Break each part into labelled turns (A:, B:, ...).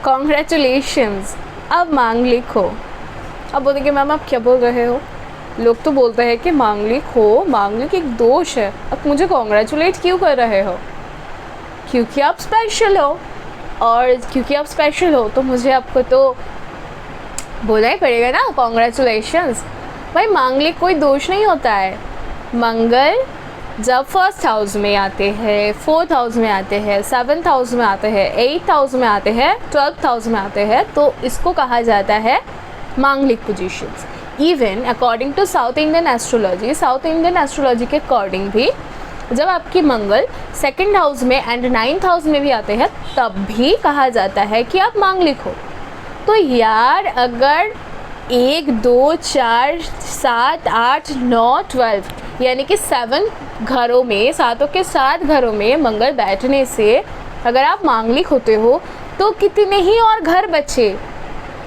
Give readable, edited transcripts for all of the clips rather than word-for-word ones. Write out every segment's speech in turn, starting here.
A: Congratulations, अब मांगलिक हो। अब बोलेंगे मैम आप क्या बोल रहे हो, लोग तो बोलते हैं कि मांगलिक हो, मांगलिक एक दोष है, अब मुझे कॉन्ग्रेचुलेट क्यों कर रहे हो? क्योंकि आप स्पेशल हो, और क्योंकि आप स्पेशल हो तो मुझे आपको तो बोलना ही पड़ेगा ना कॉन्ग्रेचुलेशंस। भाई मांगलिक कोई दोष नहीं होता है। मंगल जब फर्स्ट हाउस में आते हैं, फोर्थ हाउस में आते हैं, सेवन्थ हाउस में आते हैं, एट्थ हाउस में आते हैं, 12th हाउस में आते हैं, तो इसको कहा जाता है मांगलिक positions. Even according to South Indian astrology के अकॉर्डिंग भी जब आपकी मंगल सेकंड हाउस में एंड 9th हाउस में भी आते हैं तब भी कहा जाता है कि आप मांगलिक हो। तो यार अगर 1 2 4 7 8 9 12 यानी कि 7 घरों में, 7 के 7 घरों में मंगल बैठने से अगर आप मांगलिक होते हो तो कितने ही और घर बचे।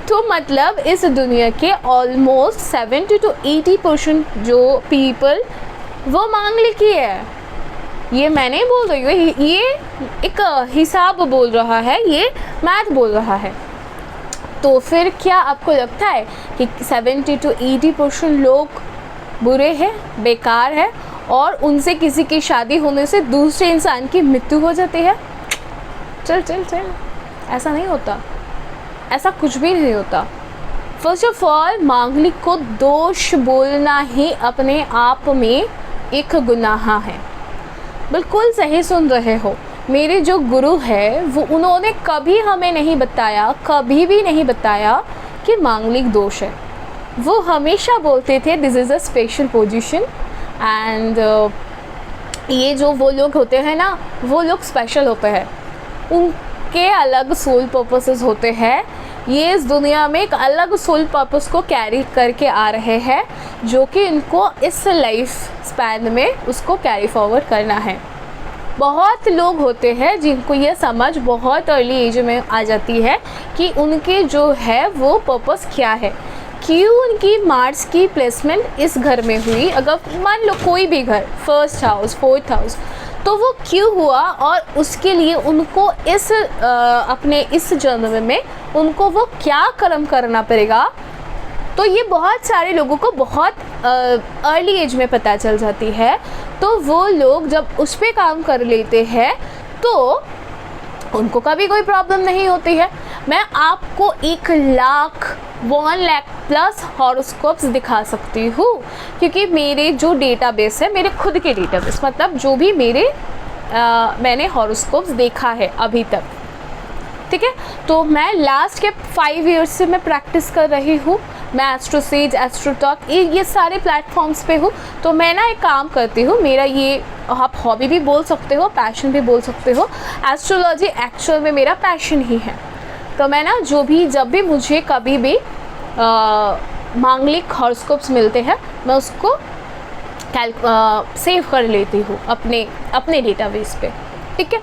A: तो मतलब इस दुनिया के ऑलमोस्ट 70 to 80% जो पीपल वो मांगलिक ही है। ये मैं नहीं बोल रही हूँ, ये एक हिसाब बोल रहा है, ये मैथ बोल रहा है। तो फिर क्या आपको लगता है कि 70 to 80% लोग बुरे हैं, बेकार है, और उनसे किसी की शादी होने से दूसरे इंसान की मृत्यु हो जाती है? चल चल चल, ऐसा नहीं होता, ऐसा कुछ भी नहीं होता। फर्स्ट ऑफ ऑल मांगलिक को दोष बोलना ही अपने आप में एक गुनाह है। बिल्कुल सही सुन रहे हो। मेरे जो गुरु है वो उन्होंने कभी हमें नहीं बताया, कभी भी नहीं बताया कि मांगलिक दोष है। वो हमेशा बोलते थे this is a special position and ये जो वो लोग होते हैं ना, वो लोग स्पेशल होते हैं, उनके अलग सोल पर्पसेस होते हैं। ये इस दुनिया में एक अलग सोल पर्पस को कैरी करके आ रहे हैं जो कि इनको इस लाइफ स्पैन में उसको कैरी फॉरवर्ड करना है। बहुत लोग होते हैं जिनको ये समझ बहुत अर्ली एज में आ जाती है कि उनके जो है वो पर्पस क्या है, क्यों उनकी मार्स की प्लेसमेंट इस घर में हुई। अगर मान लो कोई भी घर, फर्स्ट हाउस, फोर्थ हाउस, तो वो क्यों हुआ और उसके लिए उनको इस अपने इस जन्म में उनको वो क्या कर्म करना पड़ेगा। तो ये बहुत सारे लोगों को बहुत अर्ली एज में पता चल जाती है। तो वो लोग जब उस पर काम कर लेते हैं तो उनको कभी कोई प्रॉब्लम नहीं होती है। मैं आपको 1 लाख प्लस हॉरोस्कोप्स दिखा सकती हूँ, क्योंकि मेरे जो डेटाबेस है, मेरे खुद के डेटाबेस, मतलब जो भी मैंने हॉरोस्कोप्स देखा है अभी तक, ठीक है। तो मैं लास्ट के 5 ईयर्स से मैं प्रैक्टिस कर रही हूँ। मैं एस्ट्रोसेज, एस्ट्रोटॉक, ये सारे प्लेटफॉर्म्स पे हूँ। तो मैं ना एक काम करती हूँ, मेरा ये आप हॉबी भी बोल सकते हो, पैशन भी बोल सकते हो। एस्ट्रोलॉजी एक्चुअल में मेरा पैशन ही है। तो मैं ना जब भी मुझे कभी भी मांगलिक हॉरोस्कोप्स मिलते हैं मैं उसको सेव कर लेती हूँ अपने डेटाबेस पे, ठीक है।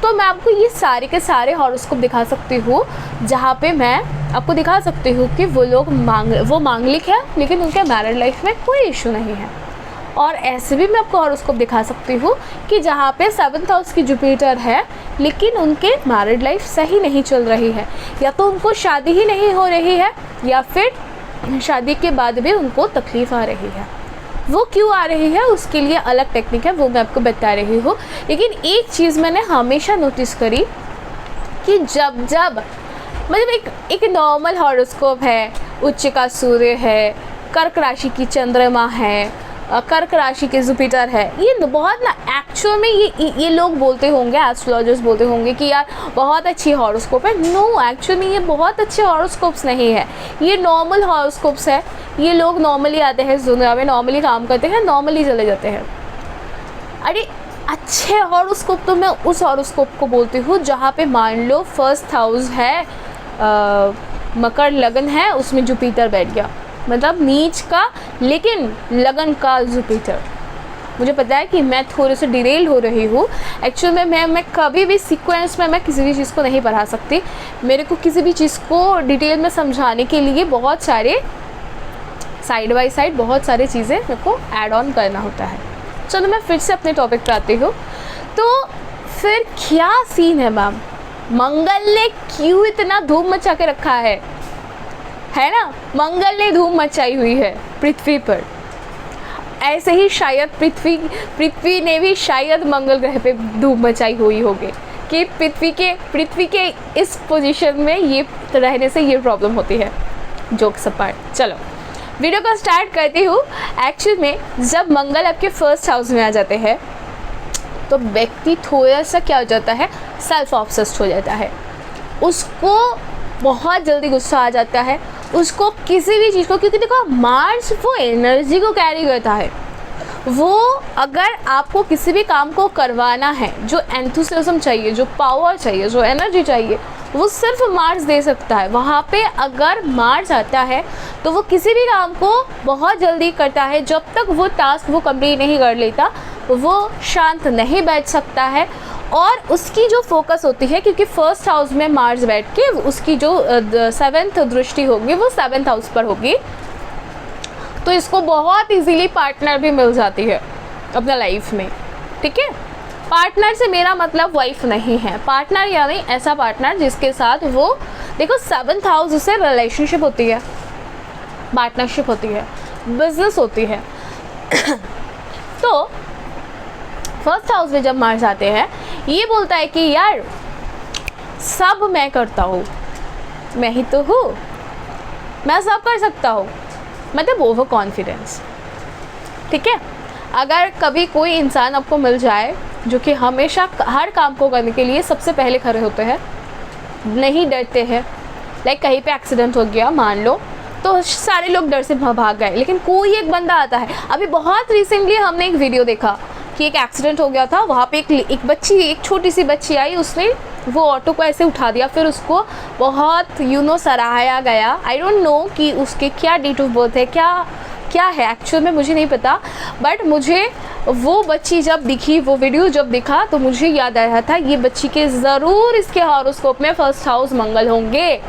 A: तो मैं आपको ये सारे के सारे हॉरोस्कोप दिखा सकती हूँ जहाँ पे मैं आपको दिखा सकती हूँ कि वो लोग मांगलिक है लेकिन उनके मैरिड लाइफ में कोई इशू नहीं है। और ऐसे भी मैं आपको हॉरोस्कोप दिखा सकती हूँ कि जहाँ पे 7th हाउस की जुपिटर है लेकिन उनके मैरिड लाइफ सही नहीं चल रही है, या तो उनको शादी ही नहीं हो रही है या फिर शादी के बाद भी उनको तकलीफ़ आ रही है। वो क्यों आ रही है उसके लिए अलग टेक्निक है, वो मैं आपको बता रही हूँ। लेकिन एक चीज़ मैंने हमेशा नोटिस करी कि जब मतलब एक नॉर्मल हॉरोस्कोप है, उच्च का सूर्य है, कर्क राशि की चंद्रमा है, कर्क राशि के जुपिटर है, ये बहुत ना एक्चुअल में ये लोग बोलते होंगे, एस्ट्रोलॉजर्स बोलते होंगे कि यार बहुत अच्छी हॉरोस्कोप है। नो, एक्चुअल में ये बहुत अच्छे हॉरोस्कोप्स नहीं है, ये नॉर्मल हॉरोस्कोप्स है। ये लोग नॉर्मली आते हैं इस दुनिया में, नॉर्मली काम करते हैं, नॉर्मली चले जाते हैं। अरे अच्छे हॉरोस्कोप तो मैं उस हॉरोस्कोप को बोलती हूँ जहाँ पे मान लो फर्स्ट हाउस है, मकर लगन है, उसमें जुपिटर बैठ गया, मतलब नीच का लेकिन लगन का जुपिटर। मुझे पता है कि मैं थोड़े से डिरेल हो रही हूँ एक्चुअल में। मैं कभी भी सीक्वेंस में मैं किसी भी चीज़ को नहीं पढ़ा सकती। मेरे को किसी भी चीज़ को डिटेल में समझाने के लिए बहुत सारे साइड बाय साइड बहुत सारी चीज़ें मेरे को ऐड ऑन करना होता है। चलो मैं फिर से अपने टॉपिक पर आती हूँ। तो फिर क्या सीन है मैम, मंगल ने क्यों इतना धूम मचा के रखा है ना? मंगल ने धूम मचाई हुई है पृथ्वी पर। ऐसे ही शायद पृथ्वी ने भी शायद मंगल ग्रह पे धूम मचाई हुई होगी कि पृथ्वी के इस पोजीशन में ये रहने से ये प्रॉब्लम होती है। जोक्स अपार्ट, चलो वीडियो को स्टार्ट करती हूँ। एक्चुअल में जब मंगल आपके फर्स्ट हाउस में आ जाते हैं तो व्यक्ति थोड़ा सा क्या हो जाता है, सेल्फ ऑब्सेस्ड हो जाता है। उसको बहुत जल्दी गुस्सा आ जाता है, उसको किसी भी चीज़ को, क्योंकि देखो मार्स वो एनर्जी को कैरी करता है। वो अगर आपको किसी भी काम को करवाना है, जो एंथुसियाज्म चाहिए, जो पावर चाहिए, जो एनर्जी चाहिए, वो सिर्फ मार्स दे सकता है। वहाँ पे अगर मार्स आता है तो वो किसी भी काम को बहुत जल्दी करता है। जब तक वो टास्क वो कंप्लीट नहीं कर लेता वो शांत नहीं बैठ सकता है। और उसकी जो फोकस होती है, क्योंकि फर्स्ट हाउस में मार्स बैठ के उसकी जो 7th दृष्टि होगी वो 7th हाउस पर होगी, तो इसको बहुत इजीली पार्टनर भी मिल जाती है अपना लाइफ में। ठीक है, पार्टनर से मेरा मतलब वाइफ नहीं है, पार्टनर यानी ऐसा पार्टनर जिसके साथ वो, देखो 7th हाउस से रिलेशनशिप होती है, पार्टनरशिप होती है, बिजनेस होती है। तो फर्स्ट हाउस में जब मार्स आते हैं ये बोलता है कि यार सब मैं करता हूँ, मैं ही तो हूँ, मैं सब कर सकता हूँ, मतलब ओवर कॉन्फिडेंस। ठीक है, अगर कभी कोई इंसान आपको मिल जाए जो कि हमेशा हर काम को करने के लिए सबसे पहले खड़े होते हैं, नहीं डरते हैं, लाइक कहीं पे एक्सीडेंट हो गया मान लो तो सारे लोग डर से भाग गए, लेकिन कोई एक बंदा आता है। अभी बहुत रिसेंटली हमने एक वीडियो देखा कि एक एक्सीडेंट हो गया था, वहाँ पे एक छोटी सी बच्ची आई, उसने वो ऑटो को ऐसे उठा दिया, फिर उसको बहुत सराहाया गया। आई डोंट नो कि उसके क्या डेट ऑफ बर्थ है, क्या है एक्चुअल में मुझे नहीं पता, बट मुझे वो बच्ची जब दिखी, वो वीडियो जब दिखा तो मुझे याद आ रहा था ये बच्ची के ज़रूर इसके हॉरोस्कोप में फर्स्ट हाउस मंगल होंगे।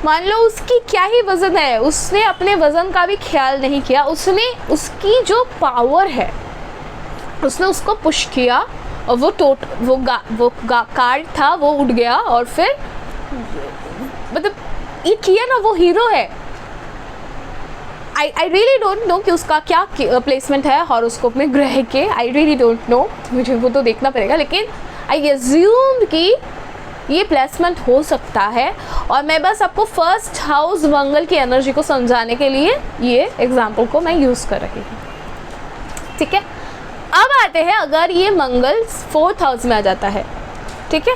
A: मान लो उसकी क्या ही वज़न है, उसने अपने वज़न का भी ख्याल नहीं किया, उसने उसकी जो पावर है उसने उसको पुश किया और वो कार्ड था वो उड़ गया, और फिर मतलब ये किया ना, वो हीरो है। आई रियली डोंट नो कि उसका क्या प्लेसमेंट है हॉरोस्कोप में ग्रह के, आई रियली डोंट नो, मुझे वो तो देखना पड़ेगा, लेकिन आई अज्यूम कि ये प्लेसमेंट हो सकता है। और मैं बस आपको फर्स्ट हाउस मंगल की एनर्जी को समझाने के लिए ये एग्जाम्पल को मैं यूज़ कर रही हूँ। ठीक है, अब आते हैं अगर ये मंगल 4th हाउस में आ जाता है। ठीक है,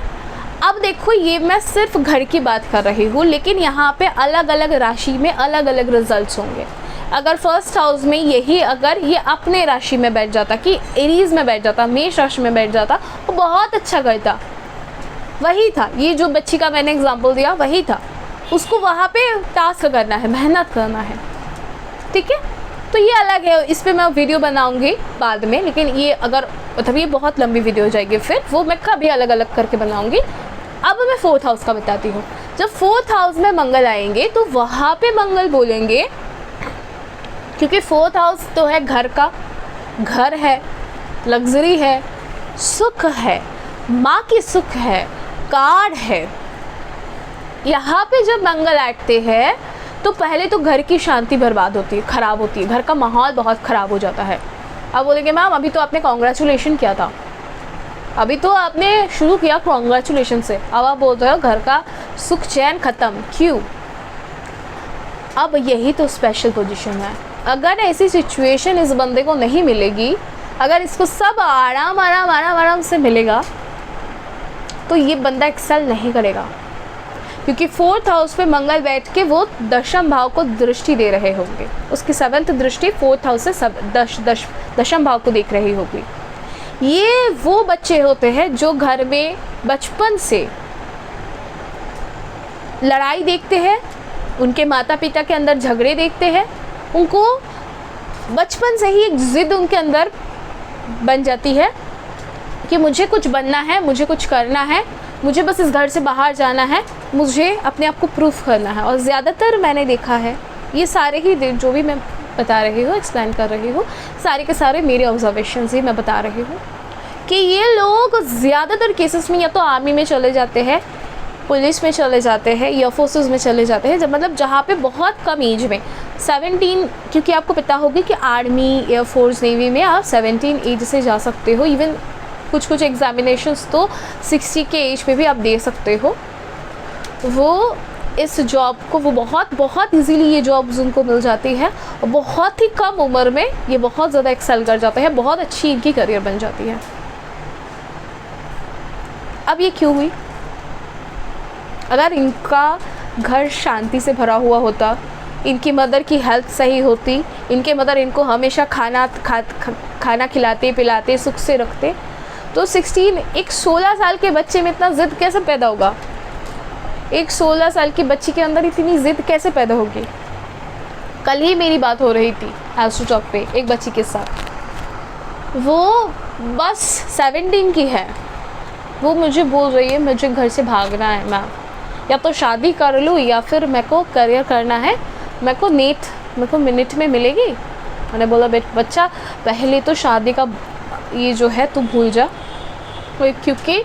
A: अब देखो ये मैं सिर्फ घर की बात कर रही हूँ, लेकिन यहाँ पे अलग अलग राशि में अलग अलग रिजल्ट्स होंगे। अगर फर्स्ट हाउस में यही अगर ये अपने राशि में बैठ जाता, कि एरीज में बैठ जाता, मेष राशि में बैठ जाता, वो बहुत अच्छा करता। वही था, ये जो बच्ची का मैंने एग्जाम्पल दिया वही था, उसको वहाँ पे टास्क करना है, मेहनत करना है। ठीक है, तो ये अलग है, इस पर मैं वीडियो बनाऊंगी बाद में, लेकिन ये अगर मतलब ये बहुत लंबी वीडियो हो जाएगी, फिर वो मैं कभी अलग अलग करके बनाऊंगी। अब मैं 4th हाउस का बताती हूँ। जब 4th हाउस में मंगल आएंगे तो वहाँ पे मंगल बोलेंगे, क्योंकि 4th हाउस तो है घर का, घर है, लग्जरी है, सुख है, माँ की सुख है, कार्ड है। यहाँ पे जब मंगल आते हैं तो पहले तो घर की शांति बर्बाद होती है, ख़राब होती है, घर का माहौल बहुत ख़राब हो जाता है। अब बोलेंगे मैम अभी तो आपने कॉन्ग्रेचुलेशन किया था, अभी तो आपने शुरू किया कॉन्ग्रेचुलेशन से, अब आप बोल रहे हो घर का सुख चैन ख़त्म, क्यों? अब यही तो स्पेशल पोजीशन है। अगर ऐसी सिचुएशन इस बंदे को नहीं मिलेगी, अगर इसको सब आराम से मिलेगा तो ये बंदा एक्सेल नहीं करेगा, क्योंकि 4th हाउस पे मंगल बैठ के वो दशम भाव को दृष्टि दे रहे होंगे, उसकी 7th दृष्टि 4th हाउस से दशम भाव को देख रही होगी। ये वो बच्चे होते हैं जो घर में बचपन से लड़ाई देखते हैं, उनके माता पिता के अंदर झगड़े देखते हैं, उनको बचपन से ही एक ज़िद उनके अंदर बन जाती है कि मुझे कुछ बनना है, मुझे कुछ करना है, मुझे बस इस घर से बाहर जाना है, मुझे अपने आप को प्रूफ करना है। और ज़्यादातर मैंने देखा है, ये सारे ही जो भी मैं बता रही हूँ, एक्सप्लेन कर रही हूँ, सारे के सारे मेरे ऑब्जर्वेशंस ही मैं बता रही हूँ कि ये लोग ज़्यादातर केसेस में या तो आर्मी में चले जाते हैं, पुलिस में चले जाते हैं, एयर फोर्सेस में चले जाते हैं, जब मतलब जहाँ पे बहुत कम एज में 17, क्योंकि आपको पता होगा कि आर्मी, एयर फोर्स, नेवी में आप 17 एज से जा सकते हो। इवन कुछ कुछ एग्जामिनेशंस तो 60 के एज पे भी आप दे सकते हो। वो इस जॉब को वो बहुत इजीली ये जॉब्स उनको मिल जाती है और बहुत ही कम उम्र में ये बहुत ज़्यादा एक्सेल कर जाते हैं, बहुत अच्छी इनकी करियर बन जाती है। अब ये क्यों हुई? अगर इनका घर शांति से भरा हुआ होता, इनकी मदर की हेल्थ सही होती, इनके मदर इनको हमेशा खाना खिलाते पिलाते सुख से रखते, तो 16 साल के बच्चे में इतना ज़िद कैसे पैदा होगा? एक 16 साल की बच्ची के अंदर इतनी ज़िद कैसे पैदा होगी? कल ही मेरी बात हो रही थी एस्ट्रो टॉक पे एक बच्ची के साथ, वो बस 17 की है, वो मुझे बोल रही है मुझे घर से भागना है मैम, या तो शादी कर लूँ या फिर मेरे को करियर करना है, मेरे को मिनट में मिलेगी। मैंने बोला बच्चा पहले तो शादी का ये जो है तू भूल जा, क्योंकि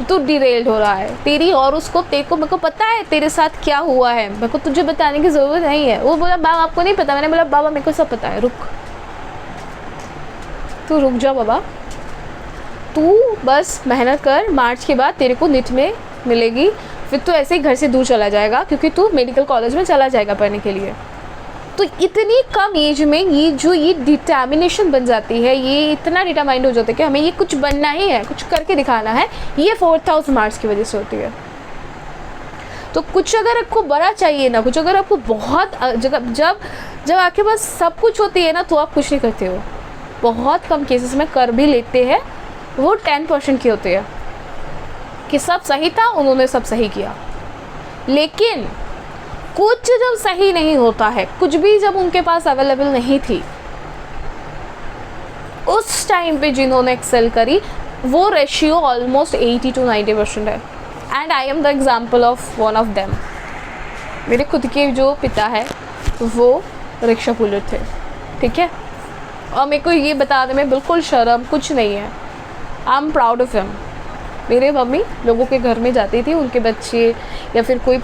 A: तू डिरेल्ड हो रहा है तेरी और उसको, तेरे को मेरे को पता है तेरे साथ क्या हुआ है, मेरे को तुझे बताने की ज़रूरत नहीं है। वो बोला मैम आपको नहीं पता। मैंने बोला बाबा मेरे को सब पता है, तू रुक जा बाबा, तू बस मेहनत कर, मार्च के बाद तेरे को निट में मिलेगी, फिर तू ऐसे ही घर से दूर चला जाएगा क्योंकि तू मेडिकल कॉलेज में चला जाएगा पढ़ने के लिए। तो इतनी कम एज में ये डिटर्मिनेशन बन जाती है, ये इतना डिटरमाइंड हो जाता है कि हमें ये कुछ बनना ही है, कुछ करके दिखाना है, ये 4th हाउस मार्च की वजह से होती है। तो कुछ अगर आपको बड़ा चाहिए ना, कुछ अगर आपको बहुत जब आपके पास सब कुछ होती है ना, तो आप कुछ नहीं करते हो। बहुत कम केसेस में कर भी लेते हैं, वो 10% की होते हैं कि सब सही था, उन्होंने सब सही किया। लेकिन कुछ जब सही नहीं होता है, कुछ भी जब उनके पास अवेलेबल नहीं थी, उस टाइम पे जिन्होंने एक्सेल करी, वो रेशियो ऑलमोस्ट 80 to 90% है। And I am the example of one of them. मेरे खुद के जो पिता है वो रिक्शा पुलर थे, ठीक है, और मेरे को ये बताने में बिल्कुल शर्म कुछ नहीं है। I am proud of him. मेरे मम्मी लोगों के घर में जाती थी, उनके बच्चे या फिर कोई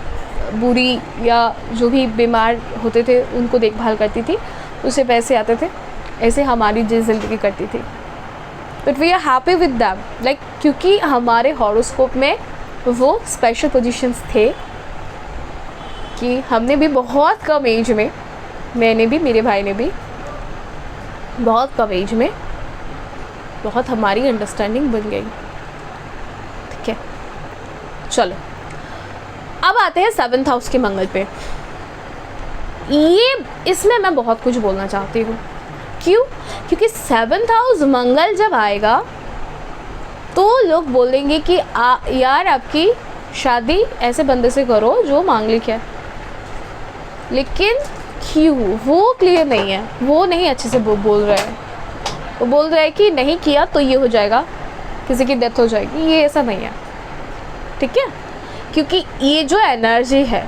A: बुरी या जो भी बीमार होते थे उनको देखभाल करती थी, उससे पैसे आते थे, ऐसे हमारी ज़िंदगी करती थी। But we are happy with them, like क्योंकि हमारे हॉरोस्कोप में वो स्पेशल पोजीशंस थे कि हमने भी बहुत कम एज में, मैंने भी मेरे भाई ने भी बहुत कम एज में बहुत हमारी अंडरस्टैंडिंग बन गई, ठीक है। चलो अब आते हैं 7th हाउस के मंगल पे। ये इसमें मैं बहुत कुछ बोलना चाहती हूँ। क्यों? क्योंकि 7th हाउस मंगल जब आएगा तो लोग बोलेंगे कि यार आपकी शादी ऐसे बंदे से करो जो मांगलिक है। लेकिन क्यों? वो क्लियर नहीं है, वो नहीं अच्छे से बोल रहा है। वो बोल रहा है कि नहीं किया तो ये हो जाएगा, किसी की डेथ हो जाएगी, ये ऐसा नहीं है, ठीक है। क्योंकि ये जो एनर्जी है,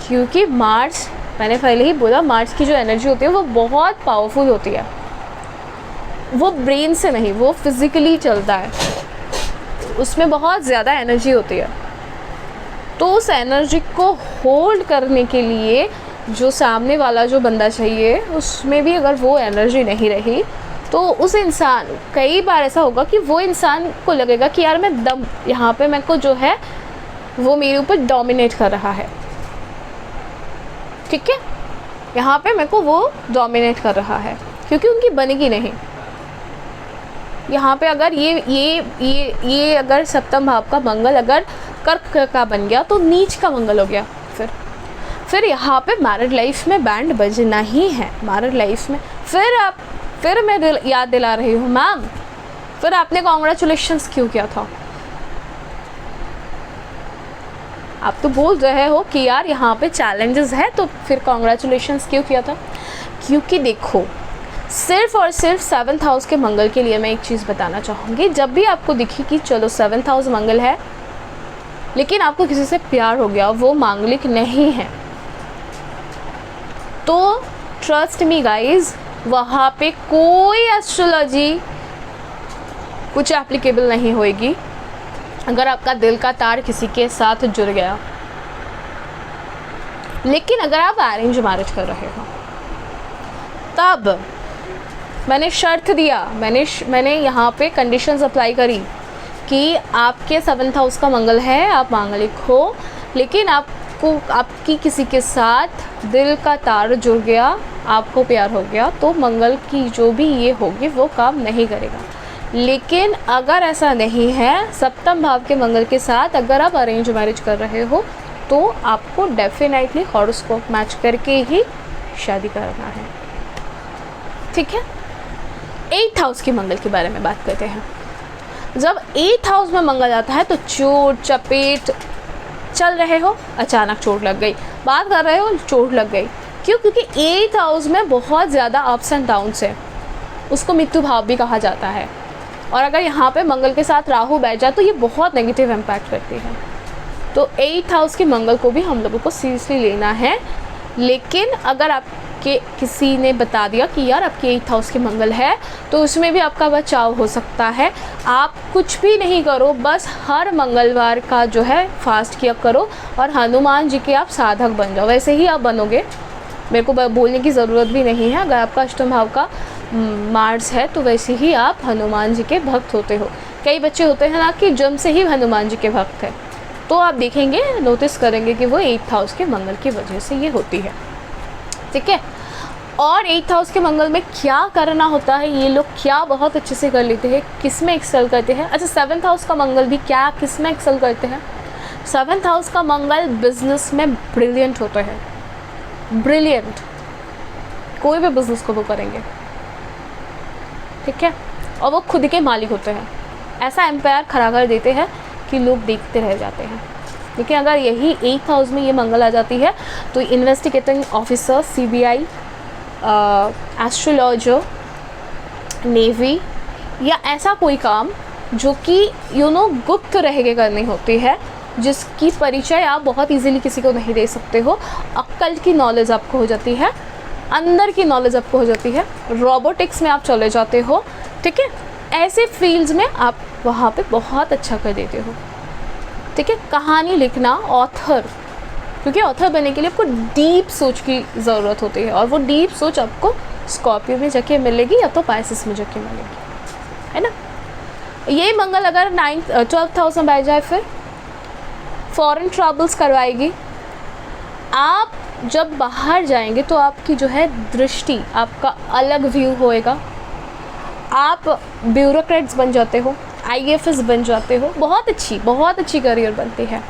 A: क्योंकि मार्च, मैंने पहले ही बोला, मार्च की जो एनर्जी होती है वो बहुत पावरफुल होती है। वो ब्रेन से नहीं, वो फिज़िकली चलता है, उसमें बहुत ज़्यादा एनर्जी होती है। तो उस एनर्जी को होल्ड करने के लिए जो सामने वाला जो बंदा चाहिए, उसमें भी अगर वो एनर्जी नहीं रही तो उस इंसान, कई बार ऐसा होगा कि वो इंसान को लगेगा कि यार मैं दम, यहाँ पे मेरे को जो है वो मेरे ऊपर डोमिनेट कर रहा है, ठीक है, यहाँ पे मेरे को वो डोमिनेट कर रहा है, क्योंकि उनकी बनेगी नहीं। यहाँ पे अगर ये अगर 7th भाव का मंगल अगर कर्क का बन गया तो नीच का मंगल हो गया। फिर यहाँ पे मैरिड लाइफ में बैंड बजना ही है, मैरिड लाइफ में। फिर मैं याद दिला रही हूँ मैम, फिर आपने कॉन्ग्रेचुलेशंस क्यों किया था? आप तो बोल रहे हो कि यार यहाँ पे चैलेंजेस है, तो फिर कॉन्ग्रेचुलेशंस क्यों किया था? क्योंकि देखो, सिर्फ और सिर्फ 7th हाउस के मंगल के लिए मैं एक चीज़ बताना चाहूँगी। जब भी आपको दिखे कि चलो 7th हाउस मंगल है, लेकिन आपको किसी से प्यार हो गया, वो मांगलिक नहीं है, तो ट्रस्ट मी गाइज, वहाँ पे कोई एस्ट्रोलॉजी कुछ एप्लीकेबल नहीं होएगी अगर आपका दिल का तार किसी के साथ जुड़ गया। लेकिन अगर आप अरेंज मैरिज कर रहे हो तब मैंने शर्त दिया, मैंने यहाँ पे कंडीशंस अप्लाई करी कि आपके 7th हाउस का मंगल है, आप मांगलिक हो, लेकिन आपकी किसी के साथ दिल का तार जुड़ गया, आपको प्यार हो गया, तो मंगल की जो भी ये होगी वो काम नहीं करेगा। लेकिन अगर ऐसा नहीं है, 7th भाव के मंगल के साथ अगर आप अरेंज मैरिज कर रहे हो तो आपको डेफिनेटली हॉरोस्कोप मैच करके ही शादी करना है। ठीक है, 8th हाउस के मंगल के बारे में बात करते हैं। जब 8th हाउस में मंगल आता है तो चोट चपेट, चल रहे हो अचानक चोट लग गई, बात कर रहे हो चोट लग गई। क्यों? क्योंकि 8th हाउस में बहुत ज़्यादा अप्स एंड डाउन्स है, उसको मृत्यु भाव भी कहा जाता है। और अगर यहाँ पे मंगल के साथ राहु बैठ जाए तो ये बहुत नेगेटिव इम्पैक्ट करती है। तो 8th हाउस के मंगल को भी हम लोगों को सीरियसली लेना है। लेकिन अगर आपके किसी ने बता दिया कि यार आपके 8th हाउस के मंगल है, तो उसमें भी आपका बचाव हो सकता है। आप कुछ भी नहीं करो, बस हर मंगलवार का जो है फास्ट किया करो और हनुमान जी के आप साधक बन जाओ। वैसे ही आप बनोगे, मेरे को बोलने की ज़रूरत भी नहीं है। अगर आपका अष्टम भाव का मार्स है तो वैसे ही आप हनुमान जी के भक्त होते हो। कई बच्चे होते हैं ना कि जन्म से ही हनुमान जी के भक्त हैं, तो आप देखेंगे, नोटिस करेंगे कि वो 8th हाउस के मंगल की वजह से ये होती है। ठीक है, और 8th हाउस के मंगल में क्या करना होता है, ये लोग क्या बहुत अच्छे से कर लेते हैं, किस में एक्सेल करते हैं। अच्छा, 7th हाउस का मंगल भी क्या किस में एक्सेल करते हैं। 7th हाउस का मंगल बिजनेस में ब्रिलियंट होता है, ब्रिलियंट, कोई भी बिजनेस को वो करेंगे। ठीक है, और वो खुद के मालिक होते हैं, ऐसा एम्पायर खड़ा कर देते हैं कि लोग देखते रह जाते हैं। लेकिन अगर यही 8th हाउस में ये मंगल आ जाती है तो investigating officer, CBI, astrologer, navy या ऐसा कोई काम जो कि गुप्त रह के करनी होती है, जिसकी परिचय आप बहुत इजीली किसी को नहीं दे सकते हो। अक्ल की नॉलेज आपको हो जाती है, अंदर की नॉलेज आपको हो जाती है, रोबोटिक्स में आप चले जाते हो। ठीक है, ऐसे फील्ड्स में आप वहाँ पे बहुत अच्छा कर देते हो। ठीक है, कहानी लिखना, ऑथर, क्योंकि ऑथर बनने के लिए आपको डीप सोच की ज़रूरत होती है, और वो डीप सोच आपको स्कॉर्पियो में जाके मिलेगी या तो पाइसेस में जाके मिलेगी, है ना। ये मंगल अगर 12th हाउस में बैठ जाए फिर फॉरेन ट्रैवल्स करवाएगी। आप जब बाहर जाएंगे तो आपकी जो है दृष्टि, आपका अलग व्यू होएगा। आप ब्यूरोक्रेट्स बन जाते हो, IAS बन जाते हो, बहुत अच्छी करियर बनती है।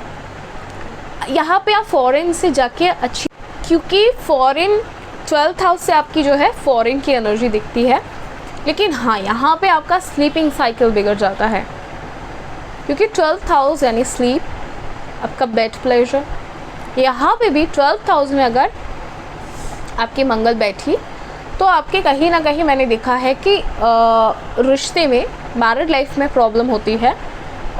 A: यहाँ पे आप फॉरेन से जाके अच्छी, क्योंकि फॉरेन 12th हाउस से आपकी जो है फॉरेन की एनर्जी दिखती है। लेकिन हाँ, यहाँ पे आपका स्लीपिंग साइकिल बिगड़ जाता है, क्योंकि 12th हाउस यानी स्लीप, आपका बेड प्लेजर। यहाँ पे भी 12th हाउस में अगर आपकी मंगल बैठी तो आपके कहीं ना कहीं मैंने देखा है कि रिश्ते में, मैरिड लाइफ में प्रॉब्लम होती है,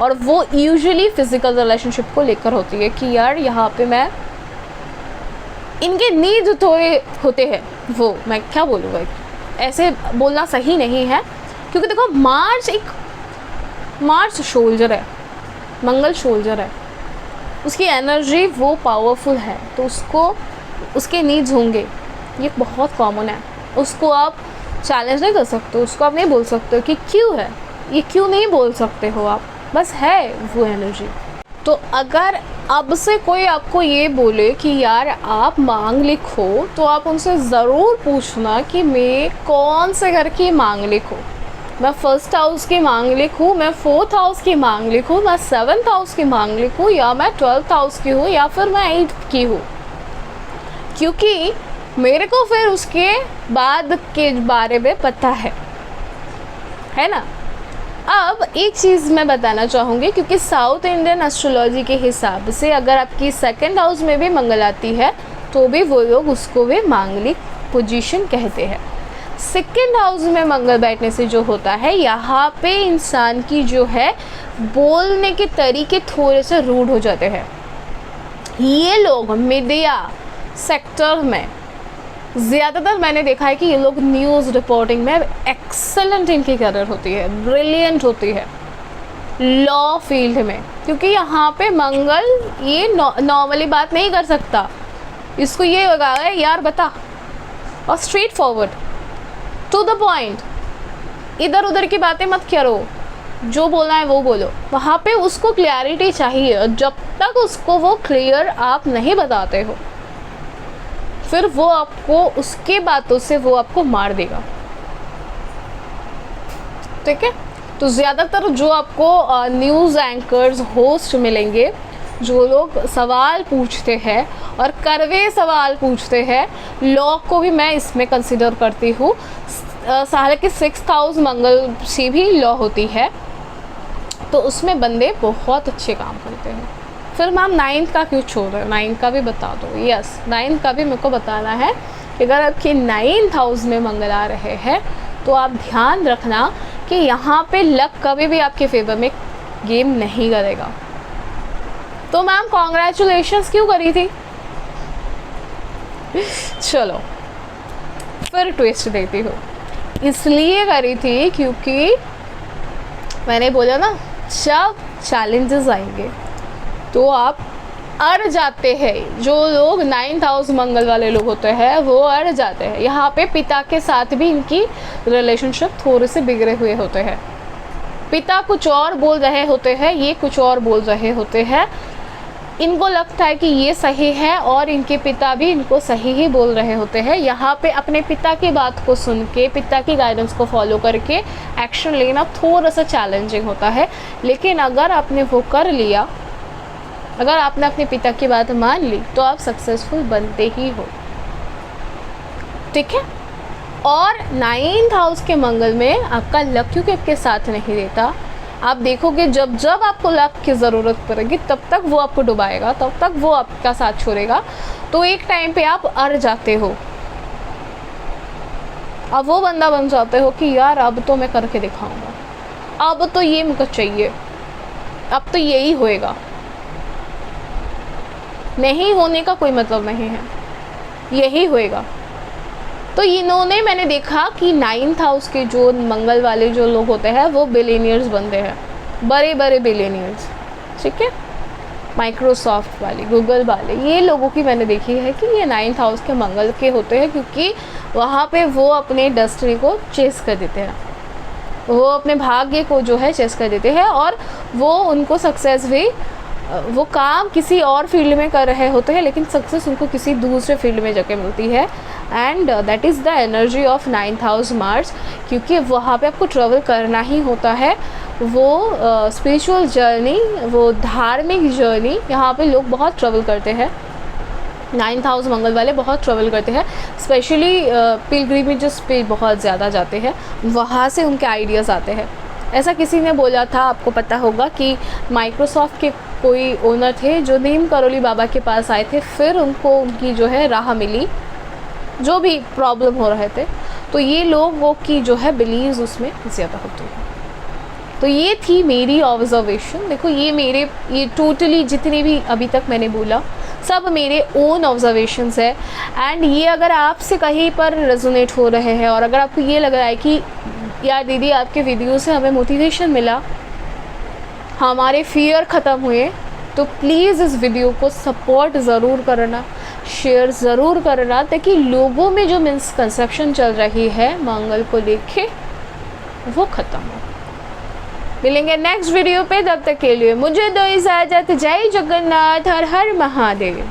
A: और वो यूजुअली फिज़िकल रिलेशनशिप को लेकर होती है कि यार यहाँ पे मैं, इनके नीड थोड़े होते हैं, वो मैं क्या बोलूँगा, ऐसे बोलना सही नहीं है, क्योंकि देखो मार्स शोल्जर है, मंगल शोल्जर है, उसकी एनर्जी वो पावरफुल है, तो उसको उसके नीड्स होंगे, ये बहुत कॉमन है। उसको आप चैलेंज नहीं कर सकते, उसको आप नहीं बोल सकते कि क्यों है ये, क्यों नहीं बोल सकते हो आप, बस है वो एनर्जी। तो अगर अब से कोई आपको ये बोले कि यार आप मांगलिक हो, तो आप उनसे ज़रूर पूछना कि मैं कौन से घर की मांगलिक हूँ। मैं 1st हाउस की मांगलिक हूँ, मैं 4th हाउस की मांगलिक हूँ, मैं 7th हाउस की मांगलिक हूँ, या मैं 12th हाउस की हूँ, या फिर मैं 8th की हूँ, क्योंकि मेरे को फिर उसके बाद के बारे में पता है ना। अब एक चीज़ मैं बताना चाहूँगी, क्योंकि साउथ इंडियन एस्ट्रोलॉजी के हिसाब से अगर आपकी 2nd हाउस में भी मंगल आती है तो भी वो लोग उसको भी मांगलिक पोजीशन कहते हैं। 2nd हाउस में मंगल बैठने से जो होता है, यहाँ पे इंसान की जो है बोलने के तरीके थोड़े से रूड हो जाते हैं। ये लोग मीडिया सेक्टर में ज़्यादातर मैंने देखा है कि ये लोग न्यूज़ रिपोर्टिंग में एक्सेलेंट इनकी करियर होती है, ब्रिलियंट होती है लॉ फील्ड में, क्योंकि यहाँ पे मंगल ये नॉर्मली बात नहीं कर सकता, इसको ये होगा यार बता, और straightforward to the point, इधर उधर की बातें मत करो, जो बोलना है वो बोलो। वहाँ पे उसको क्लैरिटी चाहिए, जब तक उसको वो क्लियर आप नहीं बताते हो फिर वो आपको उसके बातों से वो आपको मार देगा, ठीक है। तो ज़्यादातर जो आपको न्यूज़ एंकर्स होस्ट मिलेंगे, जो लोग सवाल पूछते हैं और कड़वे सवाल पूछते हैं, लॉ को भी मैं इसमें कंसिडर करती हूँ। हालांकि 6th हाउस मंगल से भी लॉ होती है, तो उसमें बंदे बहुत अच्छे काम करते हैं। फिर मैम 9th का क्यों छोड़ रहे हो, 9th का भी बता दो। यस, 9th का भी मेरे को बताना है कि अगर आपके 9th हाउस में मंगल आ रहे हैं तो आप ध्यान रखना कि यहाँ पे लक कभी भी आपके फेवर में गेम नहीं करेगा। तो मैम कॉन्ग्रेचुलेशंस क्यों करी थी? चलो फिर ट्विस्ट देती हूँ। इसलिए करी थी क्योंकि मैंने बोला ना, जब चैलेंजेस आएंगे तो आप अड़ जाते हैं। जो लोग 9th हाउस मंगल वाले लोग होते हैं वो अड़ जाते हैं। यहाँ पे पिता के साथ भी इनकी रिलेशनशिप थोड़े से बिगड़े हुए होते हैं। पिता कुछ और बोल रहे होते हैं, ये कुछ और बोल रहे होते हैं। इनको लगता है कि ये सही है और इनके पिता भी इनको सही ही बोल रहे होते हैं। यहाँ पे अपने पिता की बात को सुन के, पिता की गाइडेंस को फॉलो करके एक्शन लेना थोड़ा सा चैलेंजिंग होता है। लेकिन अगर आपने वो कर लिया, अगर आपने अपने पिता की बात मान ली, तो आप सक्सेसफुल बनते ही हो, ठीक है। और 9th हाउस के मंगल में आपका लक क्योंकि आपके साथ नहीं देता, आप देखोगे जब जब आपको लक की ज़रूरत पड़ेगी तब तक वो आपको डुबाएगा, तब तक वो आपका साथ छोड़ेगा। तो एक टाइम पे आप अड़ जाते हो, अब वो बंदा बन जाते हो कि यार अब तो मैं करके दिखाऊंगा, अब तो ये मुझे चाहिए, अब तो यही होएगा। नहीं होने का कोई मतलब नहीं है, यही होएगा। तो इन्होंने, मैंने देखा कि 9th हाउस के जो मंगल वाले जो लोग होते हैं वो बिलियनियर्स बनते हैं, बड़े बड़े बिलियनियर्स, ठीक है। माइक्रोसॉफ्ट वाले, गूगल वाले, ये लोगों की मैंने देखी है कि ये 9th हाउस के मंगल के होते हैं, क्योंकि वहाँ पे वो अपने डेस्टिनी को चेस कर देते हैं, वो अपने भाग्य को जो है चेस कर देते हैं, और वो उनको सक्सेस भी, वो काम किसी और फील्ड में कर रहे होते हैं लेकिन सक्सेस उनको किसी दूसरे फील्ड में जाके मिलती है। And that is the energy of 9th house Mars, क्योंकि वहाँ पे आपको ट्रैवल करना ही होता है। वो स्पिरिचुअल जर्नी, वो धार्मिक जर्नी, यहाँ पे लोग बहुत ट्रैवल करते हैं। 9th हाउस मंगल वाले बहुत ट्रैवल करते हैं, स्पेशली पिलग्रिमेजेस पे बहुत ज़्यादा जाते हैं, वहाँ से उनके आइडियाज़ आते हैं। ऐसा किसी ने बोला था, आपको पता होगा, कि माइक्रोसॉफ्ट के कोई ओनर थे जो नीम करोली बाबा के पास आए थे, फिर उनको उनकी जो है राह मिली, जो भी प्रॉब्लम हो रहे थे। तो ये लोगों की जो है बिलीव्स उसमें ज़्यादा होती है। तो ये थी मेरी ऑब्जर्वेशन। देखो ये टोटली जितने भी अभी तक मैंने बोला सब मेरे ओन ऑब्जर्वेशंस है। एंड ये अगर आपसे कहीं पर रेजोनेट हो रहे हैं और अगर आपको ये लग रहा है कि यार दीदी आपके वीडियो से हमें मोटिवेशन मिला, हमारे फियर ख़त्म हुए, तो प्लीज़ इस वीडियो को सपोर्ट ज़रूर करना, शेयर ज़रूर करना, ताकि लोगों में जो मिसकंसेप्शन चल रही है मंगल को लेके वो ख़त्म हो। मिलेंगे नेक्स्ट वीडियो पे, तब तक के लिए मुझे दो इजाज़त। जय जगन्नाथ, हर हर महादेव।